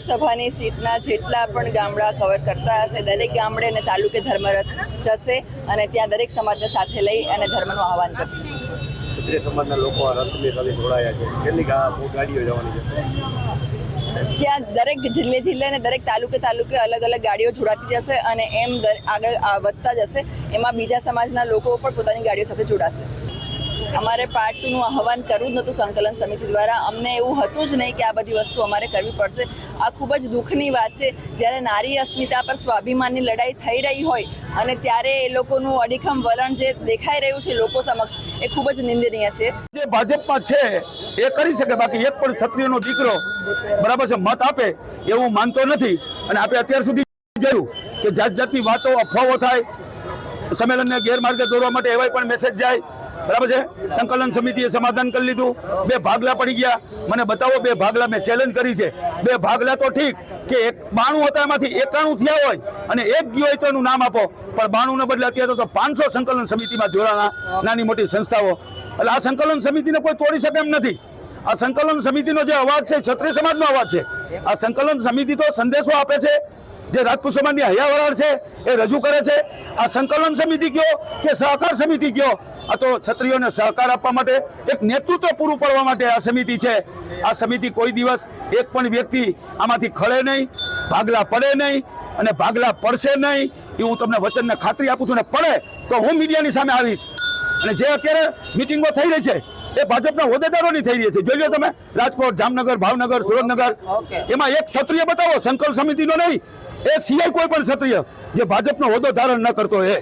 લોકસભાની સીટના જેટલા પણ ગામડા કવર કરતા હશે દરેક ગામડે અને તાલુકે ધર્મરથ જશે અને ત્યાં દરેક સમાજને સાથે લઈ અને ધર્મનું આહવાન કરશે. ક્ષત્રિય સમાજના લોકો આ રથની સાથે જોડાયા છે. કેટલી ગાડીઓ જવાની છે? ત્યાં દરેક જિલ્લે અને દરેક તાલુકે અલગ અલગ ગાડીઓ જોડાતી જશે અને એમ આગળ વધતા જશે. એમાં બીજા સમાજના લોકો પણ પોતાની ગાડીઓ સાથે જોડાશે. અમારે પાર્ટ 2નું આહવાન કરવું જ નહોતું સંકલન સમિતિ દ્વારા. અમને એવું હતું જ નહીં કે આ બધી વસ્તુ અમારે કરવી પડશે. આ ખૂબ જ દુઃખની વાત છે. જ્યારે નારી અસ્મિતા પર સ્વાભિમાનની લડાઈ થઈ રહી હોય અને ત્યારે એ લોકોનું અડીખમ વલણ જે દેખાઈ રહ્યું છે લોકો સમક્ષ એ ખૂબ જ નિંદનીય છે. જે ભાજપમાં છે એ કરી શકે, બાકી એક પણ ક્ષત્રિયનો દીકરો બરાબર છે મત આપે એવું માનતો નથી. અને આપણે અત્યાર સુધી જોયું કે જાત જાતની વાતો અફવાઓ થાય, સંમેલનને ગેરમાર્ગે દોરવા માટે એવાય પણ મેસેજ જાય. બરાબર છે. સંકલન સમિતિએ સમાધાન કરી લીધું. 2 ભાગલા પડી ગયા. મને બતાવો 2 ભાગલા. મેં ચેલેન્જ કરી છે. 2 ભાગલા તો ઠીક કે 92 હતા એમાંથી 91 થયા હોય અને એક ગયો હોય તો એનું નામ આપો, પણ 92 ને બદલે અત્યારે તો 500 સંકલન સમિતિમાં જોડાણા નાની મોટી સંસ્થાઓ. એટલે આ સંકલન સમિતિને કોઈ તોડી શકે એમ નથી. આ સંકલન સમિતિનો જે અવાજ છે ક્ષત્રિય સમાજનો અવાજ છે. આ સંકલન સમિતિ તો સંદેશો આપે છે, જે રાજપૂત સમાજની હૈયાવરાળ છે એ રજૂ કરે છે. આ સંકલન સમિતિ કયો કે સહકાર સમિતિ કયો, આ તો ક્ષત્રિયોને સહકાર આપવા માટે એક નેતૃત્વ પૂરું પાડવા માટે આ સમિતિ છે. આ સમિતિ કોઈ દિવસ એક પણ વ્યક્તિ આમાંથી ખળે નહીં, ભાગલા પડે નહીં અને ભાગલા પડશે નહીં એ હું તમને વચનને ખાતરી આપું છું. ને પડે તો હું મીડિયાની સામે આવીશ. અને જે અત્યારે મિટિંગો થઈ રહી છે એ ભાજપના હોદ્દેદારોની થઈ રહી છે. જોઈ લો તમે, રાજકોટ, જામનગર, ભાવનગર, સુરેન્દ્રનગર, એમાં એક ક્ષત્રિય બતાવો સંકલ્પ સમિતિનો નહીં, એ સિવાય કોઈ પણ ક્ષત્રિય જે ભાજપનો હોદ્દો ધારણ ન કરતો હોય.